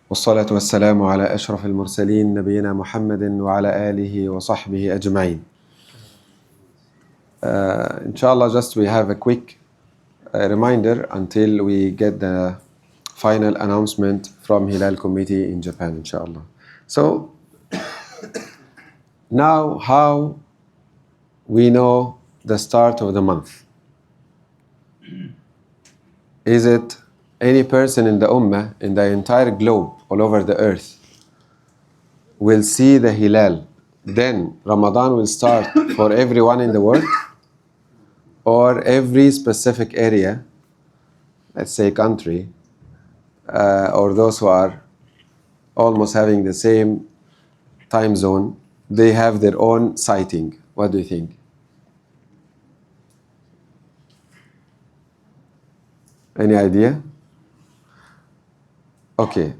والصلاة والسلام على أشرف المرسلين نبينا محمد وعلى آله وصحبه أجمعين. Inshallah, just we have a quick reminder until we get the final announcement from Hilal Committee in Japan, inshallah. So, now how we know the start of the month? Is it any person in the Ummah, in the entire globe, all over the earth, will see the Hilal, then Ramadan will start for everyone in the world? Or every specific area, let's say country, or those who are almost having the same time zone, they have their own sighting? What do you think? Any idea? Okay,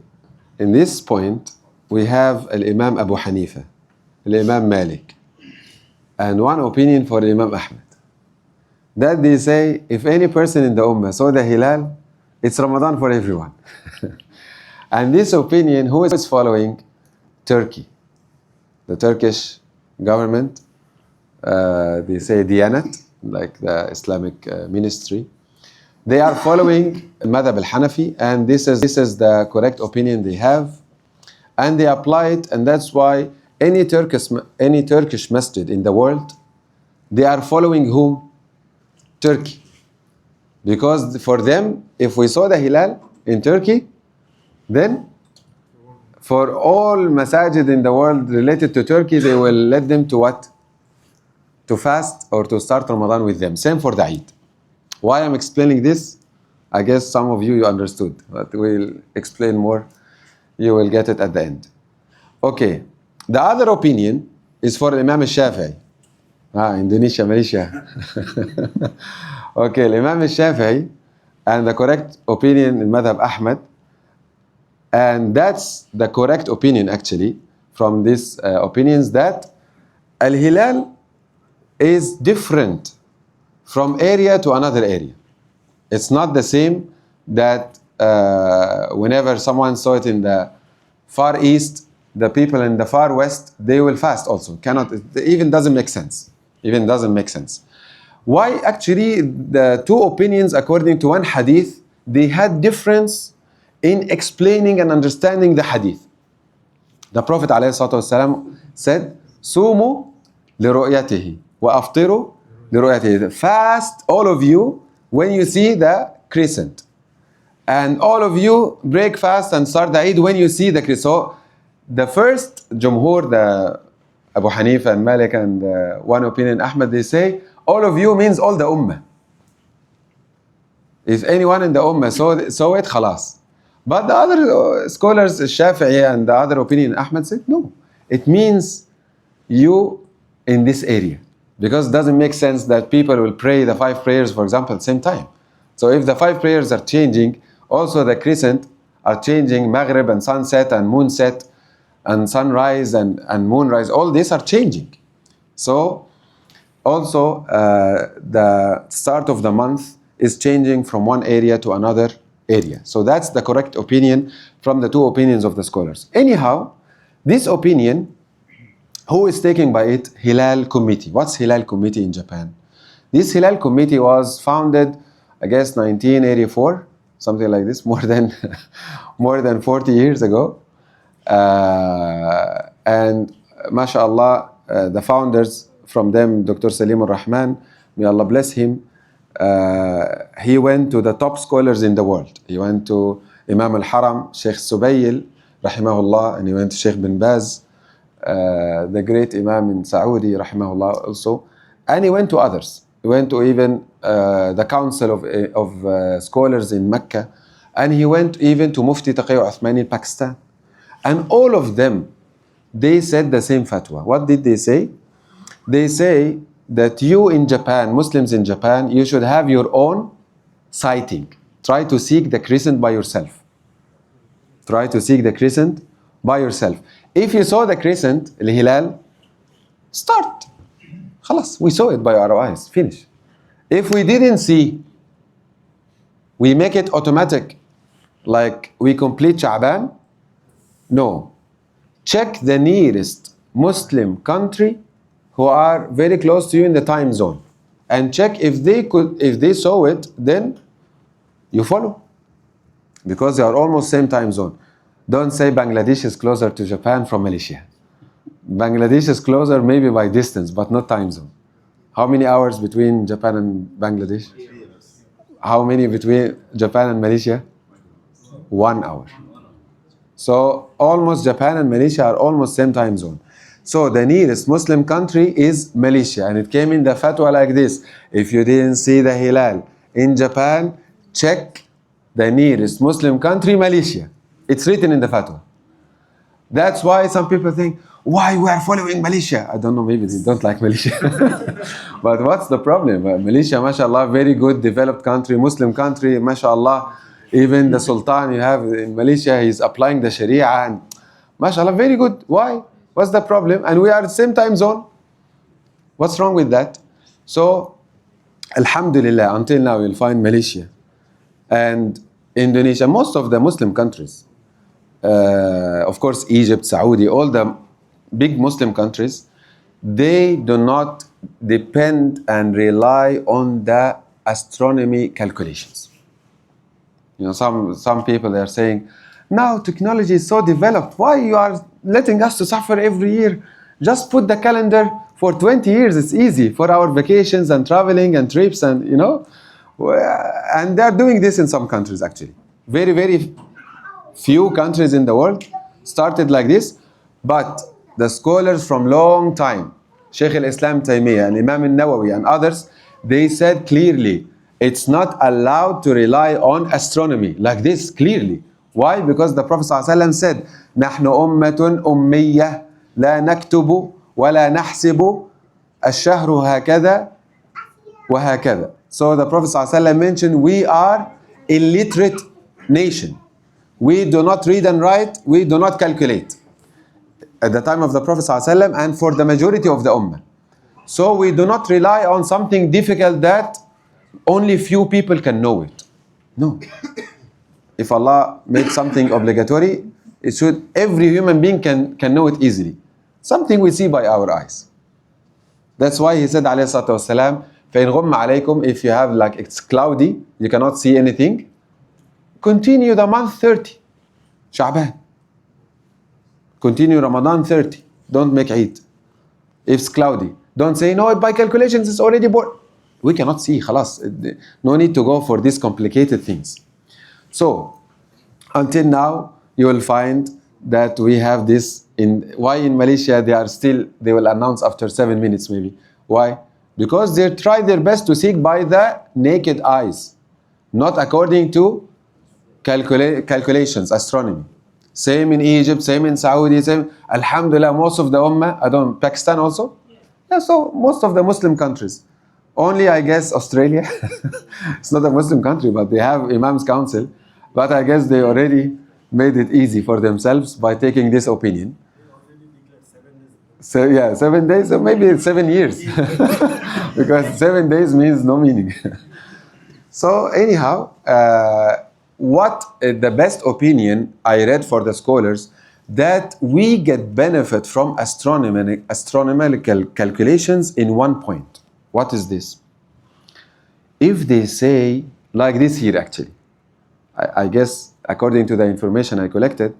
in this point, we have Al-Imam Abu Hanifa, Al-Imam Malik, and one opinion for Imam Ahmed, that they say if any person in the Ummah saw the Hilal, it's Ramadan for everyone. And this opinion, who is following? Turkey. The Turkish government, they say Diyanat, like the Islamic ministry. They are following Madhab al-Hanafi, and this is the correct opinion they have, and they apply it, and that's why any Turkish masjid in the world, they are following whom? Turkey. Because for them, if we saw the Hilal in Turkey, then for all masajid in the world related to Turkey, they will let them to what? To fast or to start Ramadan with them. Same for the Eid. Why I'm explaining this? I guess some of you understood, but we'll explain more. You will get it at the end. Okay, the other opinion is for Imam al-Shafi'i. Indonesia, Malaysia. Okay, Imam al-Shafi'i, and the correct opinion in Madhab Ahmed, and that's the correct opinion actually from these opinions, that Al-Hilal is different from area to another area. It's not the same that whenever someone saw it in the far east, the people in the far west, they will fast also. It even doesn't make sense. Even doesn't make sense. Why? Actually, the two opinions, according to one hadith, they had difference in explaining and understanding the hadith. The Prophet ﷺ said, "Sumu liru'yatihi wa aftiru liru'yatihi." Fast, all of you, when you see the crescent, and all of you break fast and start the Eid when you see the crescent. So the first Jumhur, the Abu Hanifa and Malik and one opinion Ahmed, they say all of you means all the Ummah. If anyone in the Ummah saw it, khalas. But the other scholars, Shafi'i and the other opinion Ahmed, said no. It means you in this area. Because it doesn't make sense that people will pray the 5 prayers, for example, at the same time. So if the 5 prayers are changing, also the crescent are changing, Maghrib and sunset and moonset and sunrise and moonrise, all these are changing. So also the start of the month is changing from one area to another area. So that's the correct opinion from the two opinions of the scholars. Anyhow, this opinion, who is taking by it? Hilal Committee. What's Hilal Committee in Japan? This Hilal Committee was founded, I guess, 1984, something like this, more than 40 years ago. And mashallah, the founders, from them, Dr. Salim al-Rahman, may Allah bless him, he went to the top scholars in the world. He went to Imam al-Haram, Sheikh Subayl, rahimahullah, and he went to Sheikh bin Baz, the great Imam in Saudi, rahimahullah also, and he went to others. He went to even the council of scholars in Mecca, and he went even to Mufti Taqi Uthmani in Pakistan. And all of them, they said the same fatwa. What did they say? They say that you in Japan, Muslims in Japan, you should have your own sighting. Try to seek the crescent by yourself. Try to seek the crescent by yourself. If you saw the crescent, al-Hilal, start. Khalas, we saw it by our eyes, finish. If we didn't see, we make it automatic. Like we complete Sha'ban, No. Check the nearest Muslim country who are very close to you in the time zone. And check if they saw it, then you follow. Because they are almost same time zone. Don't say Bangladesh is closer to Japan from Malaysia. Bangladesh is closer maybe by distance, but not time zone. How many hours between Japan and Bangladesh? How many between Japan and Malaysia? 1 hour. So almost Japan and Malaysia are almost same time zone. So the nearest Muslim country is Malaysia, and it came in the fatwa like this: if you didn't see the hilal in Japan, check the nearest Muslim country, Malaysia. It's written in the fatwa. That's why some people think, why we are following Malaysia? I don't know, maybe they don't like Malaysia. But what's the problem? Malaysia, mashallah, very good developed country, Muslim country, mashallah. Even the Sultan you have in Malaysia, he's applying the Sharia, and mashallah, very good. Why? What's the problem? And we are the same time zone. What's wrong with that? So, alhamdulillah, until now you'll find Malaysia and Indonesia, most of the Muslim countries, of course Egypt, Saudi, all the big Muslim countries, they do not depend and rely on the astronomy calculations. You know, some people are saying, now technology is so developed, why you are letting us to suffer every year? Just put the calendar for 20 years, it's easy for our vacations and traveling and trips and, you know. And they're doing this in some countries actually. Very, very few countries in the world started like this, but the scholars from long time, Sheikh al-Islam Taymiyyah and Imam al-Nawawi and others, they said clearly, it's not allowed to rely on astronomy like this, clearly. Why? Because the Prophet ﷺ said, نحن أمة أمية لا نكتب ولا نحسب الشهر هكذا وهكذا. So the Prophet ﷺ mentioned, we are illiterate nation. We do not read and write, we do not calculate. At the time of the Prophet ﷺ and for the majority of the Ummah. So we do not rely on something difficult that only few people can know it. No. If Allah made something obligatory, it should, every human being can know it easily. Something we see by our eyes. That's why he said, alayhi salatu wasalam, فَإِنْ غُمَّ عَلَيْكُمْ, if you have like it's cloudy, you cannot see anything, continue the month 30, Sha'ban. Continue Ramadan 30, don't make Eid. If it's cloudy, don't say, no, by calculations it's already born. We cannot see, khalas. No need to go for these complicated things. So, until now, you will find that we have this why in Malaysia they will announce after 7 minutes maybe. Why? Because they try their best to seek by the naked eyes, not according to calculations, astronomy. Same in Egypt, same in Saudi, same. Alhamdulillah, most of the Ummah, Pakistan also? Yeah, so most of the Muslim countries. Only, I guess, Australia. It's not a Muslim country, but they have Imam's Council. But I guess they already made it easy for themselves by taking this opinion. So yeah, 7 days, so maybe it's 7 years. Because 7 days means no meaning. So anyhow, what the best opinion I read for the scholars, that we get benefit from astronomical calculations in one point. What is this? If they say, like this here actually, I guess according to the information I collected,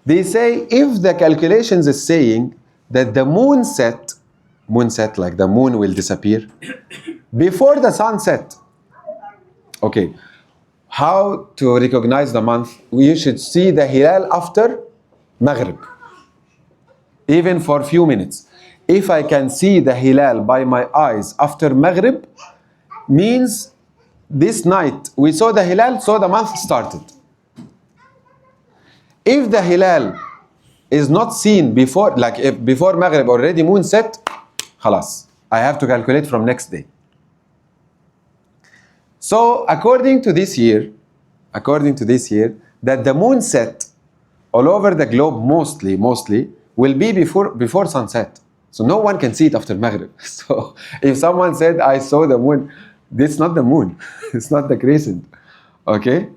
they say if the calculations is saying that the moon set, like the moon will disappear, before the sun set. Okay, how to recognize the month? You should see the hilal after Maghrib, even for a few minutes. If I can see the hilal by my eyes after Maghrib, means this night we saw the hilal, so the month started. If the hilal is not seen before, like if before Maghrib already moon set, khalas, I have to calculate from next day. So according to this year, that the moon set all over the globe mostly will be before sunset. So no one can see it after Maghrib. So if someone said, I saw the moon, this is not the moon. It's not the crescent. Okay?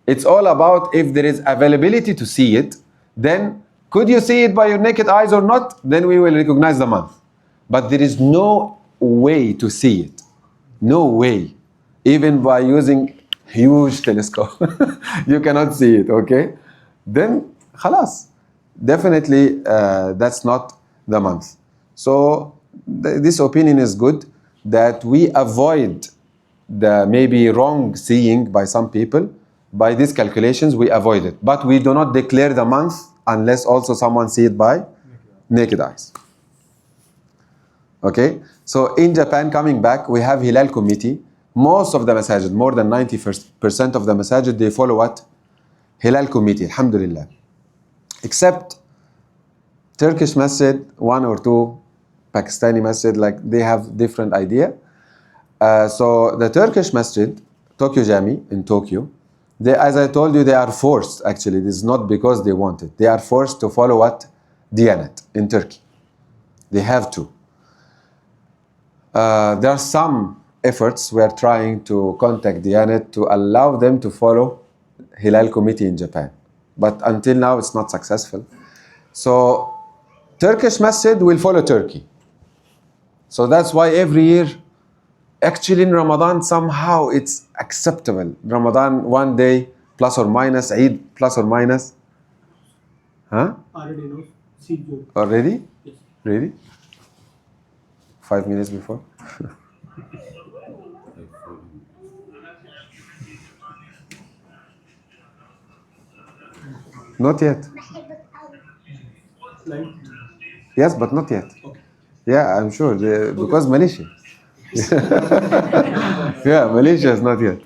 It's all about if there is availability to see it, then could you see it by your naked eyes or not? Then we will recognize the month. But there is no way to see it. No way. Even by using huge telescope, you cannot see it, okay? Then, khalas. Definitely, that's not the month. So, this opinion is good, that we avoid the maybe wrong seeing by some people. By these calculations, we avoid it. But we do not declare the month unless also someone see it by naked eyes. Okay? So in Japan, coming back, we have Hilal committee. Most of the masajid, more than 90% of the masajid, they follow what? Hilal committee, alhamdulillah. Except Turkish masjid, one or two, Pakistani masjid, like they have different idea. So the Turkish masjid, Tokyo Jami in Tokyo, they, as I told you, they are forced, actually. This is not because they want it. They are forced to follow what? Diyanet in Turkey. They have to. There are some efforts we are trying to contact Diyanet to allow them to follow Hilal committee in Japan. But until now, it's not successful. So Turkish masjid will follow Turkey. So that's why every year, actually in Ramadan, somehow it's acceptable. Ramadan, one day, plus or minus, Eid, plus or minus. Huh? Already know. See you. Already? Yes. Ready? 5 minutes before? Not yet. Like, Yes, but not yet. okay. Yeah, I'm sure. Because Malaysia. Yeah, Malaysia is not yet.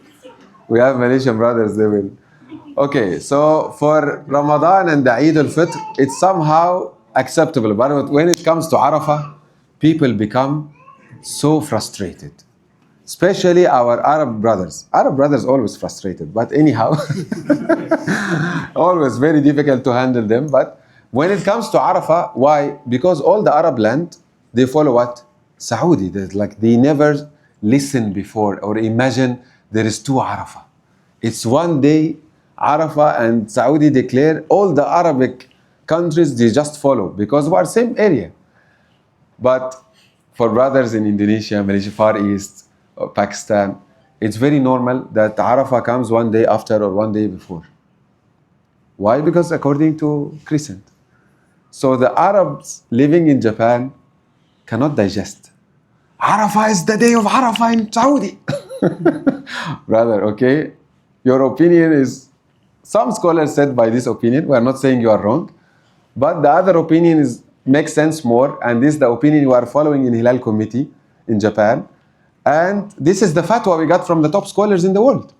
We have Malaysian brothers, they will. Okay, so for Ramadan and the Eid al-Fitr, it's somehow acceptable. But when it comes to Arafah, people become so frustrated. Especially our Arab brothers. Arab brothers always frustrated, but anyhow, always very difficult to handle them. But when it comes to Arafah, why? Because all the Arab land, they follow what? Saudi. Like they never listened before or imagine there is two Arafah. It's one day Arafah, and Saudi declare all the Arabic countries, they just follow because we are same area. But for brothers in Indonesia, Malaysia, Far East, or Pakistan, it's very normal that Arafah comes one day after or one day before. Why? Because according to Crescent. So the Arabs living in Japan cannot digest. Arafah is the day of Arafah in Saudi. Brother, okay? Your opinion is, some scholars said by this opinion, we are not saying you are wrong, but the other opinion is makes sense more, and this is the opinion you are following in Hilal committee in Japan. And this is the fatwa we got from the top scholars in the world.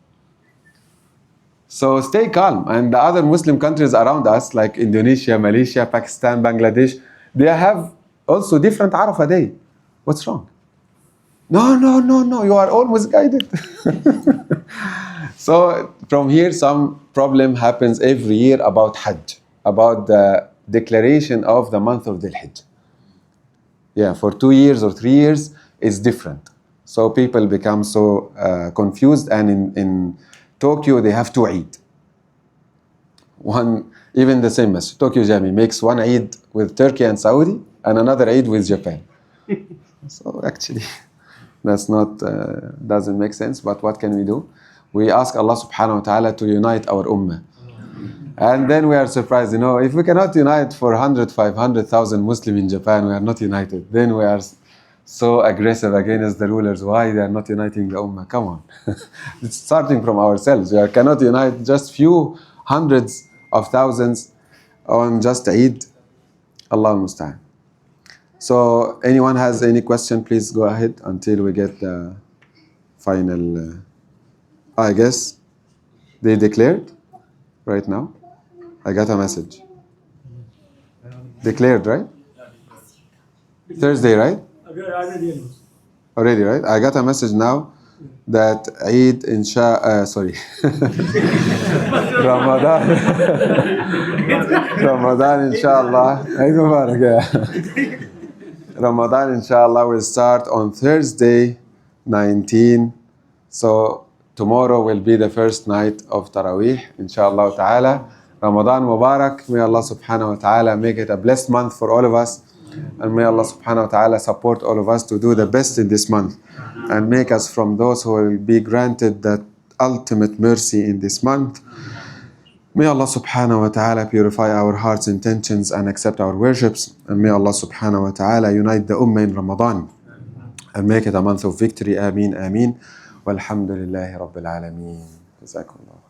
So stay calm. And the other Muslim countries around us, like Indonesia, Malaysia, Pakistan, Bangladesh, they have also different Arafah day. What's wrong? No, you are all misguided. So from here, some problem happens every year about Hajj, about the declaration of the month of Dhul Hijjah. Yeah, for 2 years or 3 years, it's different. So people become so confused, and in Tokyo, they have two Eid. One, even the same masjid, Tokyo Jami makes one Eid with Turkey and Saudi, and another Eid with Japan. So actually, that's not, doesn't make sense, but what can we do? We ask Allah subhanahu wa ta'ala to unite our ummah. And then we are surprised, if we cannot unite 400, 500,000 Muslims in Japan, we are not united. Then we are so aggressive against the rulers. Why they are not uniting the ummah? Come on. It's starting from ourselves. We cannot unite just few hundreds of thousands on just Eid. Allah musta'an. So anyone has any question, please go ahead until we get the final. I guess they declared right now. I got a message. Declared, right? Thursday, right? Already, right? I got a message now that Eid Ramadan. Ramadan inshallah. Eid Mubarak, yeah. Ramadan inshallah will start on Thursday, 19. So tomorrow will be the first night of Taraweeh, inshallah ta'ala. Ramadan Mubarak. May Allah subhanahu wa ta'ala make it a blessed month for all of us. And may Allah subhanahu wa ta'ala support all of us to do the best in this month. And make us from those who will be granted that ultimate mercy in this month. May Allah subhanahu wa ta'ala purify our hearts' intentions and accept our worships. And may Allah subhanahu wa ta'ala unite the ummah in Ramadan. And make it a month of victory. Ameen, ameen. Walhamdulillahi Rabbil Alameen. Jazakumullah.